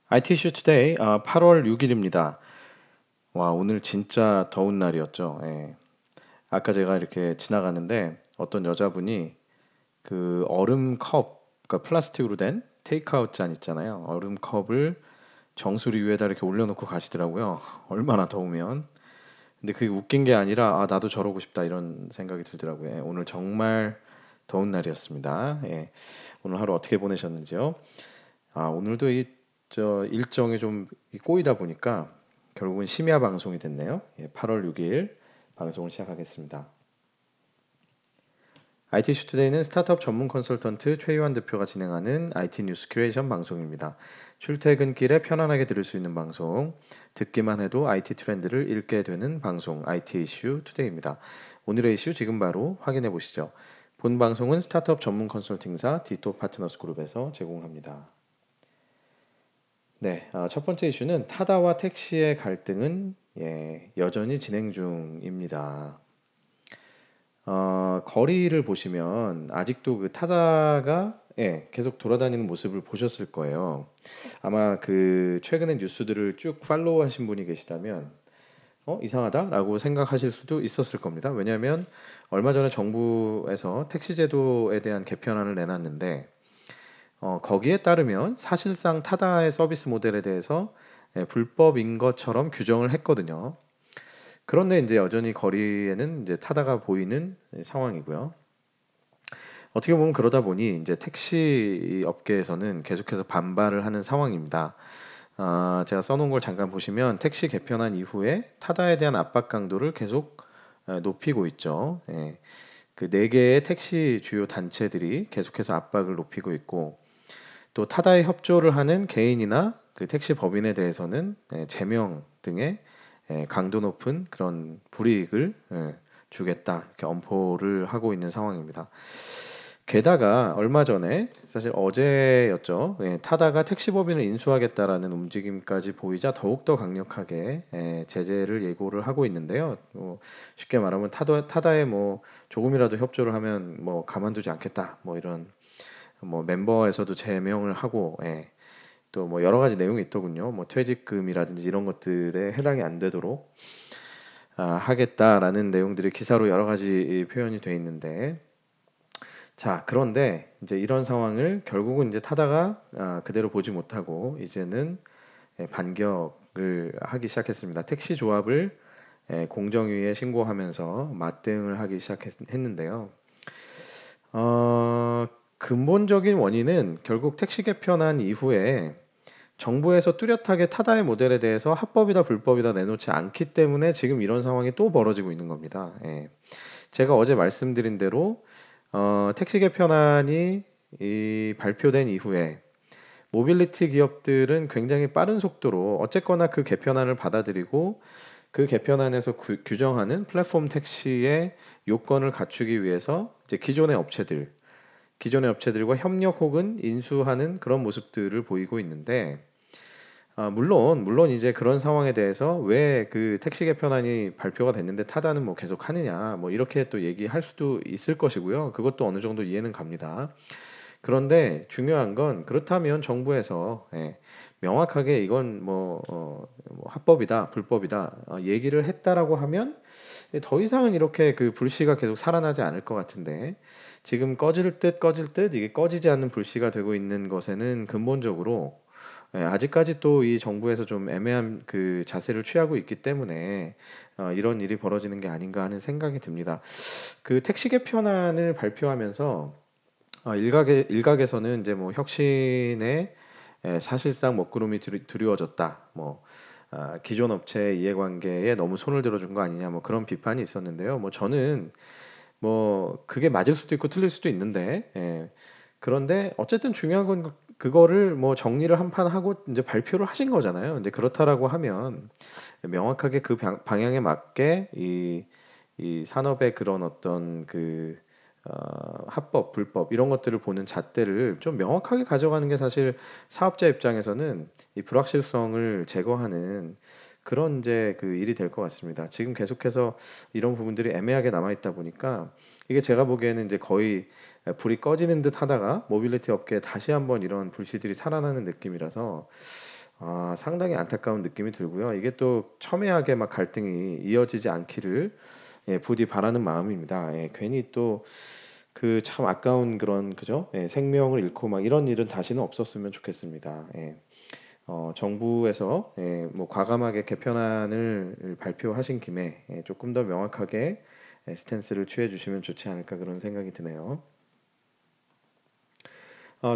IT 이슈 투데이 8월 6일입니다. 와, 오늘 진짜 더운 날이었죠. 예. 아까 제가 이렇게 지나가는데 어떤 여자분이 그 얼음 컵, 그러니까 플라스틱으로 된 테이크아웃 잔 있잖아요. 얼음 컵을 정수리 위에다 이렇게 올려놓고 가시더라고요. 얼마나 더우면. 근데 그게 웃긴 게 아니라 나도 저러고 싶다 이런 생각이 들더라고요. 예, 오늘 정말 더운 날이었습니다. 예. 오늘 하루 어떻게 보내셨는지요? 오늘도 저 일정이 좀 꼬이다 보니까 결국은 심야 방송이 됐네요. 예, 8월 6일 방송을 시작하겠습니다. IT 슈투데이는 스타트업 전문 컨설턴트 최유한 대표가 진행하는 IT 뉴스 큐레이션 방송입니다. 출퇴근길에 편안하게 들을 수 있는 방송, 듣기만 해도 IT 트렌드를 읽게 되는 방송 IT 이슈 투데이입니다. 오늘의 이슈 지금 바로 확인해 보시죠. 본 방송은 스타트업 전문 컨설팅사 디토 파트너스 그룹에서 제공합니다. 네, 첫 번째 이슈는 타다와 택시의 갈등은 여전히 진행 중입니다. 거리를 보시면 아직도 그 타다가 계속 돌아다니는 모습을 보셨을 거예요. 아마 그 최근의 뉴스들을 쭉 팔로우 하신 분이 계시다면 이상하다라고 생각하실 수도 있었을 겁니다. 왜냐하면 얼마 전에 정부에서 택시 제도에 대한 개편안을 내놨는데 거기에 따르면 사실상 타다의 서비스 모델에 대해서 불법인 것처럼 규정을 했거든요. 그런데 이제 여전히 거리에는 이제 타다가 보이는 상황이고요. 어떻게 보면 그러다 보니 이제 택시 업계에서는 계속해서 반발을 하는 상황입니다. 제가 써놓은 걸 잠깐 보시면 택시 개편한 이후에 타다에 대한 압박 강도를 계속 높이고 있죠. 예. 그 네 개의 택시 주요 단체들이 계속해서 압박을 높이고 있고 또 타다에 협조를 하는 개인이나 그 택시 법인에 대해서는 제명 등의 강도 높은 그런 불이익을 주겠다 이렇게 엄포를 하고 있는 상황입니다. 게다가 얼마 전에 사실 어제였죠. 타다가 택시 법인을 인수하겠다라는 움직임까지 보이자 더욱더 강력하게 제재를 예고를 하고 있는데요. 쉽게 말하면 타다에 뭐 조금이라도 협조를 하면 뭐 가만두지 않겠다. 뭐 이런 뭐 멤버에서도 제명을 하고 또 뭐 여러 가지 내용이 있더군요. 뭐 퇴직금이라든지 이런 것들에 해당이 안 되도록 하겠다라는 내용들이 기사로 여러 가지 표현이 돼 있는데 자 그런데 이제 이런 상황을 결국은 이제 타다가 그대로 보지 못하고 이제는 반격을 하기 시작했습니다. 택시 조합을 공정위에 신고하면서 맞대응을 하기 시작했는데요. 어, 근본적인 원인은 결국 택시 개편한 이후에 정부에서 뚜렷하게 타다의 모델에 대해서 합법이다 불법이다 내놓지 않기 때문에 지금 이런 상황이 또 벌어지고 있는 겁니다. 제가 어제 말씀드린 대로 택시 개편안이 발표된 이후에 모빌리티 기업들은 굉장히 빠른 속도로 어쨌거나 그 개편안을 받아들이고 그 개편안에서 규정하는 플랫폼 택시의 요건을 갖추기 위해서 이제 기존의 업체들과 협력 혹은 인수하는 그런 모습들을 보이고 있는데 물론 이제 그런 상황에 대해서 왜 그 택시 개편안이 발표가 됐는데 타다는 뭐 계속 하느냐 뭐 이렇게 또 얘기할 수도 있을 것이고요. 그것도 어느 정도 이해는 갑니다. 그런데 중요한 건 그렇다면 정부에서 명확하게 이건 뭐 합법이다, 불법이다 얘기를 했다라고 하면 더 이상은 이렇게 그 불씨가 계속 살아나지 않을 것 같은데 지금 꺼질 듯 이게 꺼지지 않는 불씨가 되고 있는 것에는 근본적으로 아직까지 또 이 정부에서 좀 애매한 그 자세를 취하고 있기 때문에 이런 일이 벌어지는 게 아닌가 하는 생각이 듭니다. 그 택시 개편안을 발표하면서 일각에서는 이제 뭐 혁신에 사실상 먹구름이 두려워졌다. 뭐 기존 업체 이해관계에 너무 손을 들어준 거 아니냐 뭐 그런 비판이 있었는데요. 뭐 저는 뭐 그게 맞을 수도 있고 틀릴 수도 있는데 그런데 어쨌든 중요한 건 그거를 뭐 정리를 한 판 하고 이제 발표를 하신 거잖아요. 근데 그렇다라고 하면 명확하게 그 방향에 맞게 이 산업의 그런 어떤 그 합법, 불법 이런 것들을 보는 잣대를 좀 명확하게 가져가는 게 사실 사업자 입장에서는 이 불확실성을 제거하는 그런 이제 그 일이 될 것 같습니다. 지금 계속해서 이런 부분들이 애매하게 남아 있다 보니까 이게 제가 보기에는 이제 거의 불이 꺼지는 듯 하다가 모빌리티 업계에 다시 한번 이런 불씨들이 살아나는 느낌이라서 상당히 안타까운 느낌이 들고요. 이게 또 첨예하게 막 갈등이 이어지지 않기를 부디 바라는 마음입니다. 괜히 또 그 참 아까운 그런 그죠? 생명을 잃고 막 이런 일은 다시는 없었으면 좋겠습니다. 정부에서 뭐 과감하게 개편안을 발표하신 김에 조금 더 명확하게 스탠스를 취해 주시면 좋지 않을까 그런 생각이 드네요.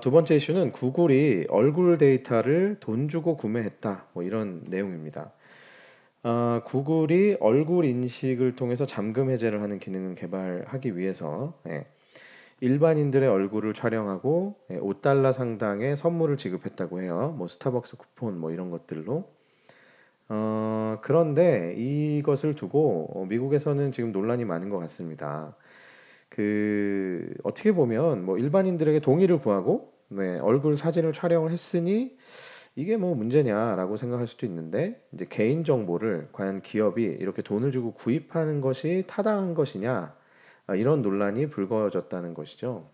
두 번째 이슈는 구글이 얼굴 데이터를 돈 주고 구매했다. 뭐 이런 내용입니다. 구글이 얼굴 인식을 통해서 잠금 해제를 하는 기능을 개발하기 위해서 일반인들의 얼굴을 촬영하고 $5 상당의 선물을 지급했다고 해요. 뭐 스타벅스 쿠폰 뭐 이런 것들로. 그런데 이것을 두고 미국에서는 지금 논란이 많은 것 같습니다. 어떻게 보면 뭐 일반인들에게 동의를 구하고 얼굴 사진을 촬영을 했으니 이게 뭐 문제냐라고 생각할 수도 있는데 이제 개인 정보를 과연 기업이 이렇게 돈을 주고 구입하는 것이 타당한 것이냐 이런 논란이 불거졌다는 것이죠.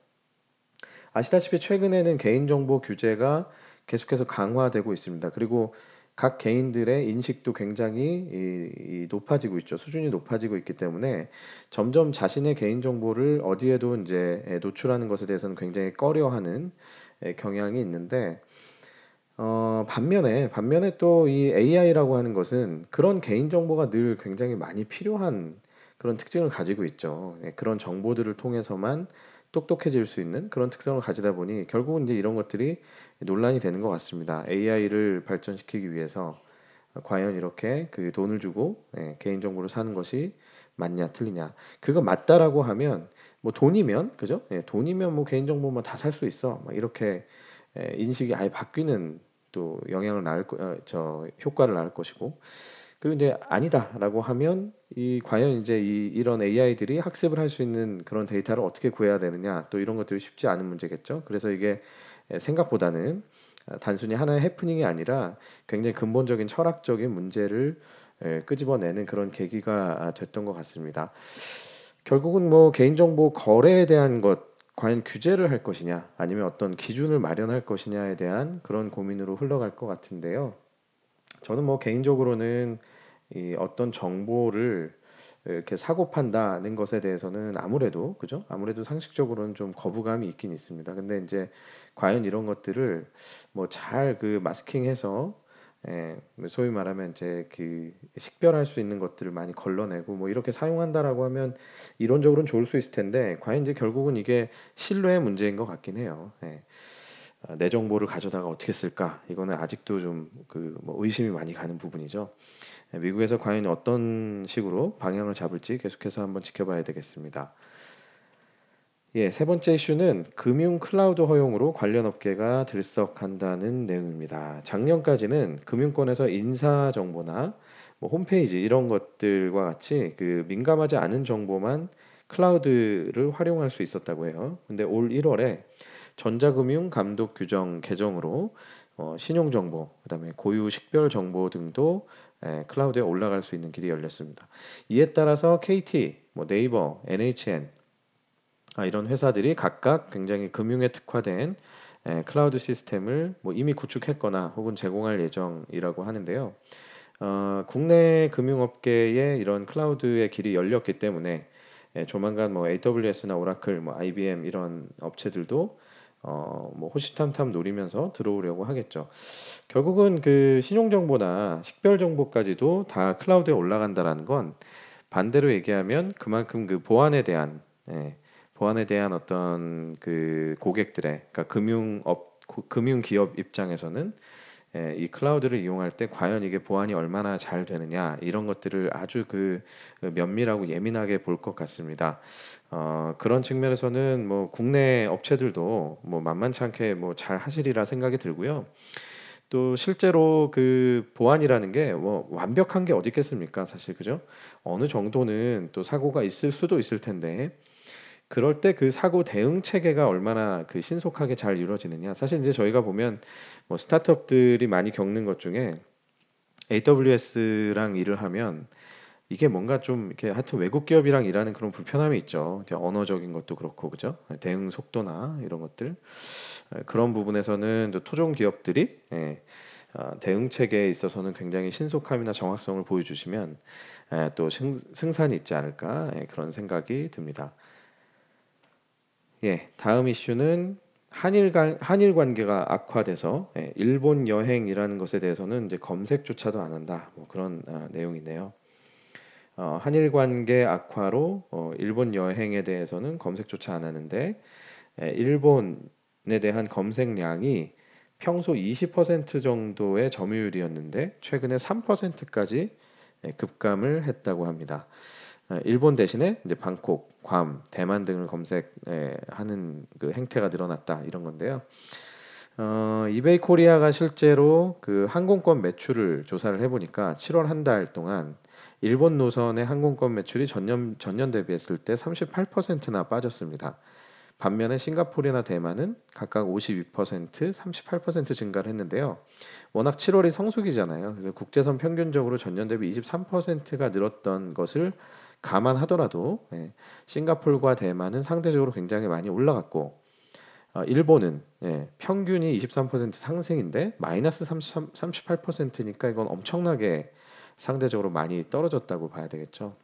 아시다시피 최근에는 개인정보 규제가 계속해서 강화되고 있습니다. 그리고 각 개인들의 인식도 굉장히 높아지고 있죠. 수준이 높아지고 있기 때문에 점점 자신의 개인정보를 어디에도 이제 노출하는 것에 대해서는 굉장히 꺼려하는 경향이 있는데 반면에 또 이 AI라고 하는 것은 그런 개인정보가 늘 굉장히 많이 필요한 그런 특징을 가지고 있죠. 그런 정보들을 통해서만 똑똑해질 수 있는 그런 특성을 가지다 보니 결국은 이제 이런 것들이 논란이 되는 것 같습니다. AI를 발전시키기 위해서 과연 이렇게 그 돈을 주고 개인정보를 사는 것이 맞냐 틀리냐. 그거 맞다라고 하면 뭐 돈이면 그죠? 돈이면 뭐 개인정보만 다 살 수 있어. 막 이렇게 인식이 아예 바뀌는 또 영향을 저 효과를 낳을 것이고 그리고 이제 아니다라고 하면 이 과연 이제 이런 AI들이 학습을 할 수 있는 그런 데이터를 어떻게 구해야 되느냐 또 이런 것들이 쉽지 않은 문제겠죠. 그래서 이게 생각보다는 단순히 하나의 해프닝이 아니라 굉장히 근본적인 철학적인 문제를 끄집어내는 그런 계기가 됐던 것 같습니다. 결국은 뭐 개인정보 거래에 대한 것 과연 규제를 할 것이냐 아니면 어떤 기준을 마련할 것이냐에 대한 그런 고민으로 흘러갈 것 같은데요. 저는 뭐 개인적으로는 이 어떤 정보를 이렇게 사고 판다는 것에 대해서는 아무래도 그죠? 아무래도 상식적으로는 좀 거부감이 있긴 있습니다. 근데 이제 과연 이런 것들을 뭐 잘 그 마스킹해서 뭐 소위 말하면 이제 그 식별할 수 있는 것들을 많이 걸러내고 뭐 이렇게 사용한다라고 하면 이론적으로는 좋을 수 있을 텐데 과연 이제 결국은 이게 신뢰의 문제인 것 같긴 해요. 내 정보를 가져다가 어떻게 쓸까? 이거는 아직도 좀 그 뭐 의심이 많이 가는 부분이죠. 미국에서 과연 어떤 식으로 방향을 잡을지 계속해서 한번 지켜봐야 되겠습니다. 세 번째 이슈는 금융 클라우드 허용으로 관련 업계가 들썩한다는 내용입니다. 작년까지는 금융권에서 인사 정보나 뭐 홈페이지 이런 것들과 같이 그 민감하지 않은 정보만 클라우드를 활용할 수 있었다고 해요. 근데 올 1월에 전자금융 감독 규정 개정으로 신용 정보, 그다음에 고유 식별 정보 등도 클라우드에 올라갈 수 있는 길이 열렸습니다. 이에 따라서 KT, 뭐 네이버, NHN 이런 회사들이 각각 굉장히 금융에 특화된 클라우드 시스템을 뭐 이미 구축했거나 혹은 제공할 예정이라고 하는데요. 국내 금융업계에 이런 클라우드의 길이 열렸기 때문에 조만간 뭐 AWS나 오라클, 뭐 IBM 이런 업체들도 뭐 호시탐탐 노리면서 들어오려고 하겠죠. 결국은 그 신용 정보나 식별 정보까지도 다 클라우드에 올라간다라는 건 반대로 얘기하면 그만큼 그 보안에 대한 어떤 그 고객들의 그러니까 금융 기업 입장에서는 이 클라우드를 이용할 때 과연 이게 보안이 얼마나 잘 되느냐 이런 것들을 아주 그 면밀하고 예민하게 볼 것 같습니다. 그런 측면에서는 뭐 국내 업체들도 뭐 만만치 않게 뭐 잘 하시리라 생각이 들고요. 또 실제로 그 보안이라는 게 뭐 완벽한 게 어디 있겠습니까? 사실 그죠? 어느 정도는 또 사고가 있을 수도 있을 텐데 그럴 때 그 사고 대응 체계가 얼마나 그 신속하게 잘 이루어지느냐. 사실 이제 저희가 보면 뭐 스타트업들이 많이 겪는 것 중에 AWS랑 일을 하면 이게 뭔가 좀 이렇게 하여튼 외국 기업이랑 일하는 그런 불편함이 있죠. 이제 언어적인 것도 그렇고 그죠? 대응 속도나 이런 것들 그런 부분에서는 또 토종 기업들이 대응 체계에 있어서는 굉장히 신속함이나 정확성을 보여주시면 또 승산이 있지 않을까 그런 생각이 듭니다. 예, 다음 이슈는 한일 관계가 악화돼서 일본 여행이라는 것에 대해서는 이제 검색조차도 안 한다. 뭐 그런 내용이네요. 한일 관계 악화로 일본 여행에 대해서는 검색조차 안 하는데 일본에 대한 검색량이 평소 20% 정도의 점유율이었는데 최근에 3%까지 급감을 했다고 합니다. 일본 대신에 이제 방콕, 괌, 대만 등을 검색하는 그 행태가 늘어났다 이런 건데요. 이베이 코리아가 실제로 그 항공권 매출을 조사를 해보니까 7월 한 달 동안 일본 노선의 항공권 매출이 전년 대비했을 때 38%나 빠졌습니다. 반면에 싱가포르나 대만은 각각 52%, 38% 증가를 했는데요. 워낙 7월이 성수기잖아요. 그래서 국제선 평균적으로 전년 대비 23%가 늘었던 것을 감안하더라도 싱가포르와 대만은 상대적으로 굉장히 많이 올라갔고 일본은 평균이 23% 상승인데 마이너스 38%니까 이건 엄청나게 상대적으로 많이 떨어졌다고 봐야 되겠죠.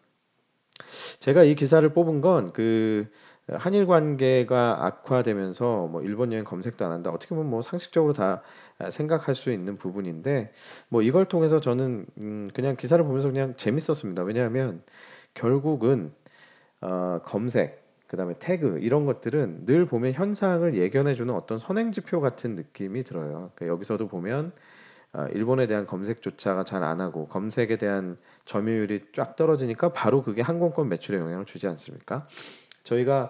제가 이 기사를 뽑은 건 그 한일 관계가 악화되면서 뭐 일본 여행 검색도 안 한다. 어떻게 보면 뭐 상식적으로 다 생각할 수 있는 부분인데 뭐 이걸 통해서 저는 그냥 기사를 보면서 그냥 재밌었습니다. 왜냐하면 결국은 검색, 그다음에 태그 이런 것들은 늘 보면 현상을 예견해주는 어떤 선행지표 같은 느낌이 들어요. 그러니까 여기서도 보면 일본에 대한 검색조차가 잘 안 하고 검색에 대한 점유율이 쫙 떨어지니까 바로 그게 항공권 매출에 영향을 주지 않습니까? 저희가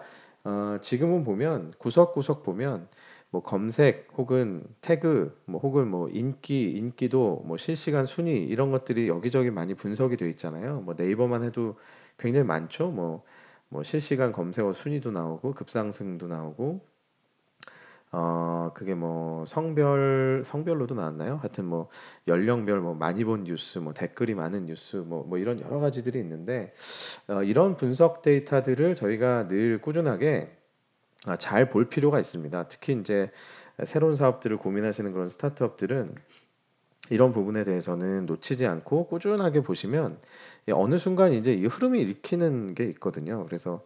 지금은 보면 구석구석 보면 뭐 검색 혹은 태그 뭐 혹은 뭐 인기도 뭐 실시간 순위 이런 것들이 여기저기 많이 분석이 되어 있잖아요. 뭐 네이버만 해도 굉장히 많죠. 뭐 실시간 검색어 순위도 나오고 급상승도 나오고 그게 뭐 성별로도 나왔나요? 하여튼 뭐 연령별 뭐 많이 본 뉴스, 뭐 댓글이 많은 뉴스, 뭐 이런 여러 가지들이 있는데 이런 분석 데이터들을 저희가 늘 꾸준하게 잘 볼 필요가 있습니다. 특히 이제 새로운 사업들을 고민하시는 그런 스타트업들은 이런 부분에 대해서는 놓치지 않고 꾸준하게 보시면 어느 순간 이제 이 흐름이 읽히는 게 있거든요. 그래서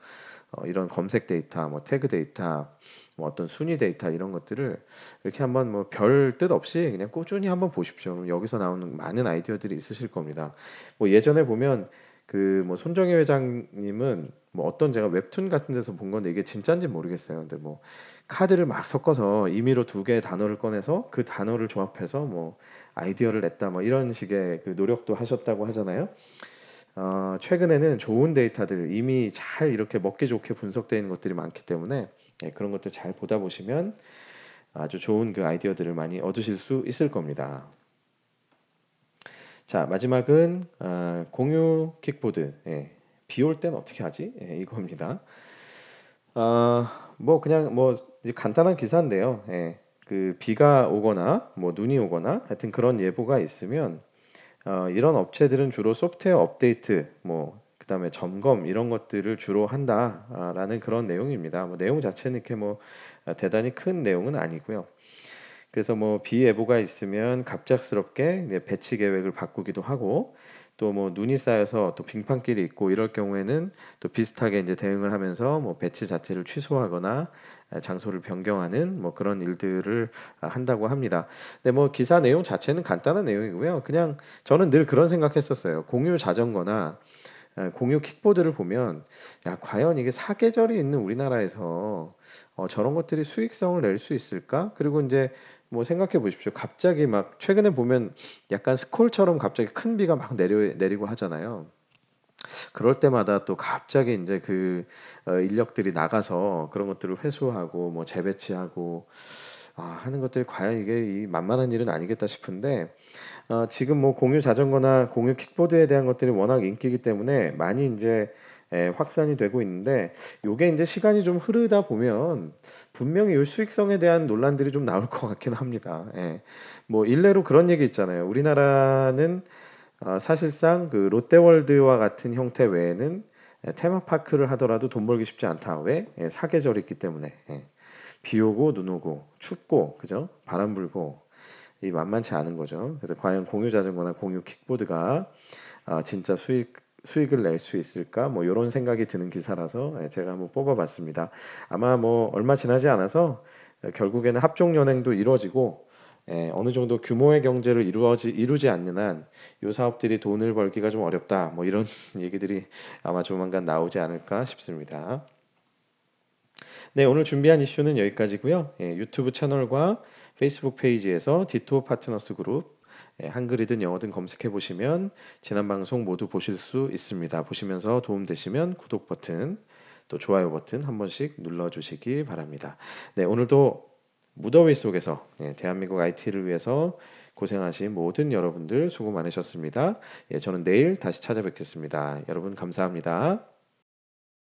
이런 검색 데이터, 뭐 태그 데이터, 뭐 어떤 순위 데이터 이런 것들을 이렇게 한번 뭐 별 뜻 없이 그냥 꾸준히 한번 보십시오. 그럼 여기서 나오는 많은 아이디어들이 있으실 겁니다. 뭐 예전에 보면 그 뭐 손정희 회장님은 뭐 어떤 제가 웹툰 같은 데서 본 건데 이게 진짜인지 모르겠어요. 근데 뭐 카드를 막 섞어서 임의로 두 개의 단어를 꺼내서 그 단어를 조합해서 뭐 아이디어를 냈다 뭐 이런 식의 그 노력도 하셨다고 하잖아요. 최근에는 좋은 데이터들 이미 잘 이렇게 먹기 좋게 분석되어 있는 것들이 많기 때문에 그런 것들 잘 보다 보시면 아주 좋은 그 아이디어들을 많이 얻으실 수 있을 겁니다. 자, 마지막은 공유 킥보드. 비올 땐 어떻게 하지? 이겁니다. 뭐 그냥 뭐 이제 간단한 기사인데요. 그 비가 오거나 뭐 눈이 오거나 하여튼 그런 예보가 있으면 이런 업체들은 주로 소프트웨어 업데이트, 뭐 그다음에 점검 이런 것들을 주로 한다라는 그런 내용입니다. 뭐 내용 자체는 이렇게 뭐 대단히 큰 내용은 아니고요. 그래서 뭐 비예보가 있으면 갑작스럽게 이제 배치 계획을 바꾸기도 하고 또 뭐 눈이 쌓여서 또 빙판길이 있고 이럴 경우에는 또 비슷하게 이제 대응을 하면서 뭐 배치 자체를 취소하거나 장소를 변경하는 뭐 그런 일들을 한다고 합니다. 근데 뭐 기사 내용 자체는 간단한 내용이고요. 그냥 저는 늘 그런 생각했었어요. 공유 자전거나 공유 킥보드를 보면 야 과연 이게 사계절이 있는 우리나라에서 저런 것들이 수익성을 낼 수 있을까? 그리고 이제 뭐 생각해 보십시오. 갑자기 막 최근에 보면 약간 스콜처럼 갑자기 큰 비가 막 내리고 하잖아요. 그럴 때마다 또 갑자기 이제 그 인력들이 나가서 그런 것들을 회수하고 뭐 재배치하고 하는 것들이 과연 이게 이 만만한 일은 아니겠다 싶은데 지금 뭐 공유 자전거나 공유 킥보드에 대한 것들이 워낙 인기이기 때문에 많이 이제 확산이 되고 있는데 요게 이제 시간이 좀 흐르다 보면 분명히 이 수익성에 대한 논란들이 좀 나올 것 같긴 합니다. 뭐 일례로 그런 얘기 있잖아요. 우리나라는 사실상 그 롯데월드와 같은 형태 외에는 테마파크를 하더라도 돈 벌기 쉽지 않다. 왜? 사계절이 있기 때문에. 비 오고 눈 오고 춥고 그죠? 바람 불고 이 만만치 않은 거죠. 그래서 과연 공유 자전거나 공유 킥보드가 진짜 수익을 낼 수 있을까? 뭐 이런 생각이 드는 기사라서 제가 한번 뽑아봤습니다. 아마 뭐 얼마 지나지 않아서 결국에는 합종 연행도 이루어지고 어느 정도 규모의 경제를 이루지 않는 한 이 사업들이 돈을 벌기가 좀 어렵다. 뭐 이런 얘기들이 아마 조만간 나오지 않을까 싶습니다. 네, 오늘 준비한 이슈는 여기까지고요. 유튜브 채널과 페이스북 페이지에서 디토 파트너스 그룹 한글이든 영어든 검색해 보시면 지난 방송 모두 보실 수 있습니다. 보시면서 도움 되시면 구독 버튼 또 좋아요 버튼 한 번씩 눌러 주시기 바랍니다. 네, 오늘도 무더위 속에서 대한민국 IT를 위해서 고생하신 모든 여러분들 수고 많으셨습니다. 저는 내일 다시 찾아뵙겠습니다. 여러분 감사합니다.